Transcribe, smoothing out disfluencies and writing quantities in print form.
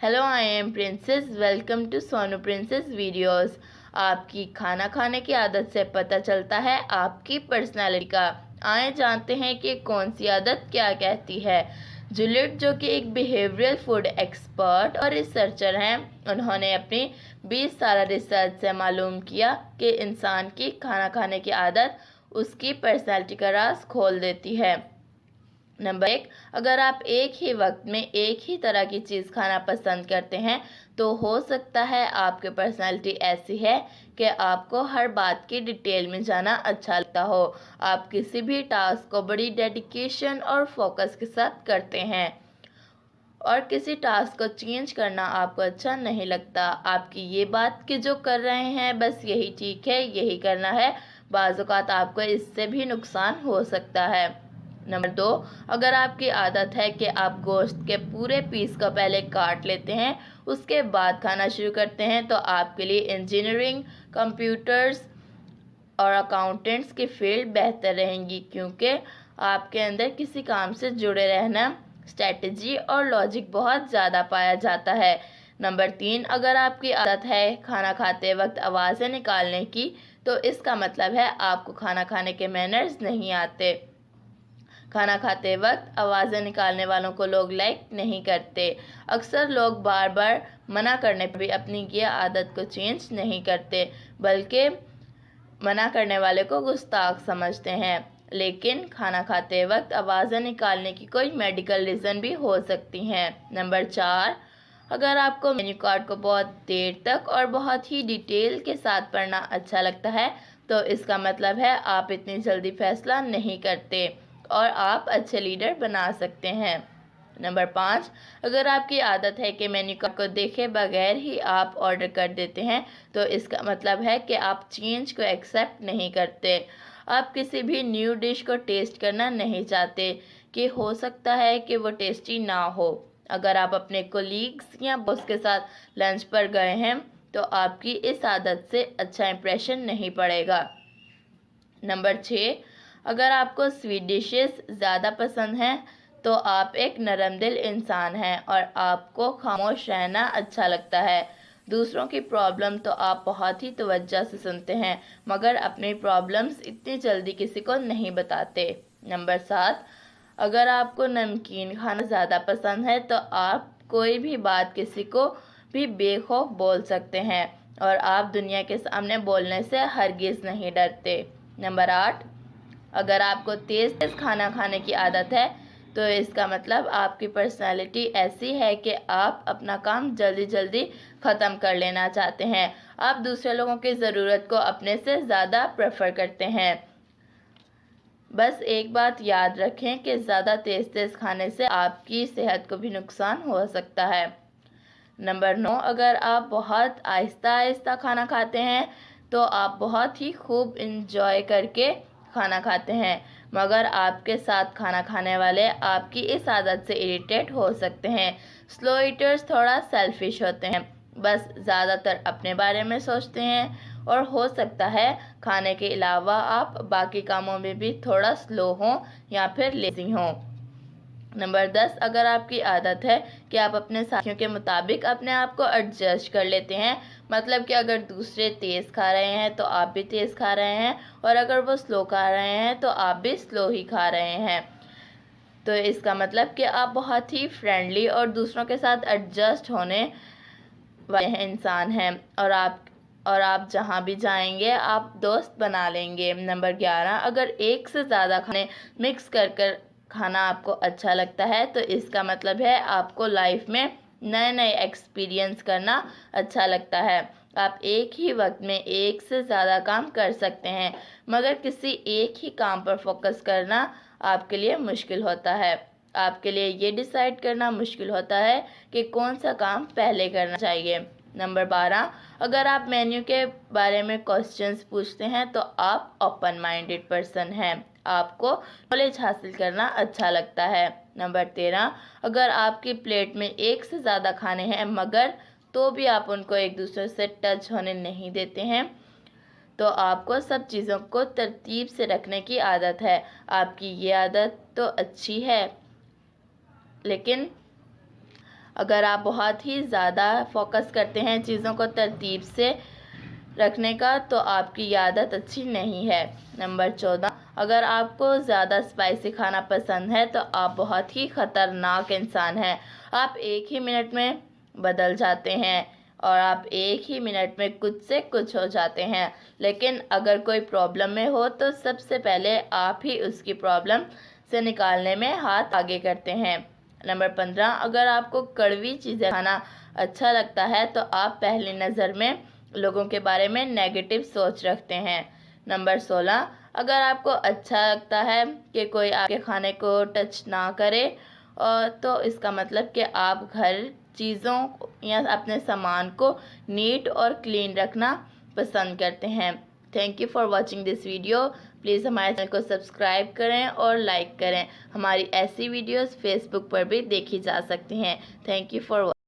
Hello, I am princess. Welcome to Sonu princess videos. आपकी खाना खाने की आदत से पता चलता है आपकी पर्सनालिटी का। आए जानते हैं कि कौन सी आदत क्या कहती है। जूलियट, जो कि एक बिहेवियरल फूड एक्सपर्ट और रिसर्चर हैं, उन्होंने अपनी 20 साल रिसर्च से मालूम किया कि इंसान की खाना खाने की आदत उसकी पर्सनालिटी का राज खोल देती है। नंबर 1, अगर आप एक ही वक्त में एक ही तरह की चीज़ खाना पसंद करते हैं तो हो सकता है आपकी पर्सनालिटी ऐसी है कि आपको हर बात की डिटेल में जाना अच्छा लगता हो। आप किसी भी टास्क को बड़ी डेडिकेशन और फोकस के साथ करते हैं और किसी टास्क को चेंज करना आपको अच्छा नहीं लगता। आपकी ये बात कि जो कर रहे हैं बस यही ठीक है, यही करना है, बाज़ औक़ात आपको इससे भी नुकसान हो सकता है। नंबर 2, अगर आपकी आदत है कि आप गोश्त के पूरे पीस को पहले काट लेते हैं उसके बाद खाना शुरू करते हैं तो आपके लिए इंजीनियरिंग, कंप्यूटर्स और अकाउंटेंट्स की फील्ड बेहतर रहेंगी, क्योंकि आपके अंदर किसी काम से जुड़े रहना, स्ट्रेटजी और लॉजिक बहुत ज़्यादा पाया जाता है। नंबर 3, अगर आपकी आदत है खाना खाते वक्त आवाज़ें निकालने की तो इसका मतलब है आपको खाना खाने के मैनर्स नहीं आते। खाना खाते वक्त आवाज़ें निकालने वालों को लोग लाइक नहीं करते। अक्सर लोग बार बार मना करने पर भी अपनी ये आदत को चेंज नहीं करते, बल्कि मना करने वाले को गुस्ताख समझते हैं। लेकिन खाना खाते वक्त आवाज़ें निकालने की कोई मेडिकल रीज़न भी हो सकती हैं। नंबर 4, अगर आपको मेन्यू कार्ड को बहुत देर तक और बहुत ही डिटेल के साथ पढ़ना अच्छा लगता है तो इसका मतलब है आप इतनी जल्दी फैसला नहीं करते और आप अच्छे लीडर बना सकते हैं। नंबर 5, अगर आपकी आदत है कि मेन्यू कार्ड को देखे बगैर ही आप ऑर्डर कर देते हैं तो इसका मतलब है कि आप चेंज को एक्सेप्ट नहीं करते। आप किसी भी न्यू डिश को टेस्ट करना नहीं चाहते कि हो सकता है कि वो टेस्टी ना हो। अगर आप अपने कोलीग्स या बॉस के साथ लंच पर गए हैं तो आपकी इस आदत से अच्छा इंप्रेशन नहीं पड़ेगा। नंबर 6, अगर आपको स्वीट डिशेस ज़्यादा पसंद हैं तो आप एक नरमदिल इंसान हैं और आपको खामोश रहना अच्छा लगता है। दूसरों की प्रॉब्लम तो आप बहुत ही तवज्जो से सुनते हैं, मगर अपनी प्रॉब्लम्स इतनी जल्दी किसी को नहीं बताते। नंबर 7, अगर आपको नमकीन खाना ज़्यादा पसंद है तो आप कोई भी बात किसी को भी बेखौफ बोल सकते हैं और आप दुनिया के सामने बोलने से हरगिज़ नहीं डरते। नंबर 8, अगर आपको तेज़ तेज़ खाना खाने की आदत है तो इसका मतलब आपकी पर्सनालिटी ऐसी है कि आप अपना काम जल्दी जल्दी ख़त्म कर लेना चाहते हैं। आप दूसरे लोगों की ज़रूरत को अपने से ज़्यादा प्रेफर करते हैं। बस एक बात याद रखें कि ज़्यादा तेज़ तेज़ खाने से आपकी सेहत को भी नुकसान हो सकता है। नंबर 9, अगर आप बहुत आहिस्ता आहिस्ता खाना खाते हैं तो आप बहुत ही खूब इंजॉय करके खाना खाते हैं, मगर आपके साथ खाना खाने वाले आपकी इस आदत से इरिटेट हो सकते हैं। स्लो ईटर्स थोड़ा सेल्फिश होते हैं, बस ज़्यादातर अपने बारे में सोचते हैं और हो सकता है खाने के अलावा आप बाकी कामों में भी थोड़ा स्लो हों या फिर लेज़ी हों। नंबर 10, अगर आपकी आदत है कि आप अपने साथियों के मुताबिक अपने आप को एडजस्ट कर लेते हैं, मतलब कि अगर दूसरे तेज़ खा रहे हैं तो आप भी तेज़ खा रहे हैं और अगर वो स्लो खा रहे हैं तो आप भी स्लो ही खा रहे हैं, तो इसका मतलब कि आप बहुत ही फ्रेंडली और दूसरों के साथ एडजस्ट होने वाले इंसान हैं और आप जहाँ भी जाएंगे आप दोस्त बना लेंगे। नंबर 11, अगर एक से ज़्यादा खाने मिक्स कर खाना आपको अच्छा लगता है तो इसका मतलब है आपको लाइफ में नए नए एक्सपीरियंस करना अच्छा लगता है। आप एक ही वक्त में एक से ज़्यादा काम कर सकते हैं, मगर किसी एक ही काम पर फोकस करना आपके लिए मुश्किल होता है। आपके लिए ये डिसाइड करना मुश्किल होता है कि कौन सा काम पहले करना चाहिए। नंबर 12, अगर आप मेन्यू के बारे में क्वेश्चंस पूछते हैं तो आप ओपन माइंडेड पर्सन हैं, आपको नॉलेज हासिल करना अच्छा लगता है। नंबर 13, अगर आपकी प्लेट में एक से ज़्यादा खाने हैं मगर तो भी आप उनको एक दूसरे से टच होने नहीं देते हैं तो आपको सब चीज़ों को तरतीब से रखने की आदत है। आपकी ये आदत तो अच्छी है, लेकिन اگر آپ بہت ہی زیادہ فوکس کرتے ہیں چیزوں کو ترتیب سے رکھنے کا تو آپ کی عادت اچھی نہیں ہے۔ نمبر 14، اگر آپ کو زیادہ اسپائسی کھانا پسند ہے تو آپ بہت ہی خطرناک انسان ہیں۔ آپ ایک ہی منٹ میں بدل جاتے ہیں اور آپ ایک ہی منٹ میں کچھ سے کچھ ہو جاتے ہیں، لیکن اگر کوئی پرابلم میں ہو تو سب سے پہلے آپ ہی اس کی پرابلم سے نکالنے میں ہاتھ آگے کرتے ہیں۔ نمبر 15، اگر آپ کو کڑوی چیزیں کھانا اچھا لگتا ہے تو آپ پہلی نظر میں لوگوں کے بارے میں نیگیٹو سوچ رکھتے ہیں۔ نمبر 16، اگر آپ کو اچھا لگتا ہے کہ کوئی آپ کے کھانے کو ٹچ نہ کرے تو اس کا مطلب کہ آپ گھر چیزوں یا اپنے سامان کو نیٹ اور کلین رکھنا پسند کرتے ہیں۔ Thank you for watching this video. Please ہمارے چینل کو سبسکرائب کریں اور لائک کریں۔ ہماری ایسی ویڈیوز فیس بک پر بھی دیکھی جا سکتی ہیں۔ Thank you for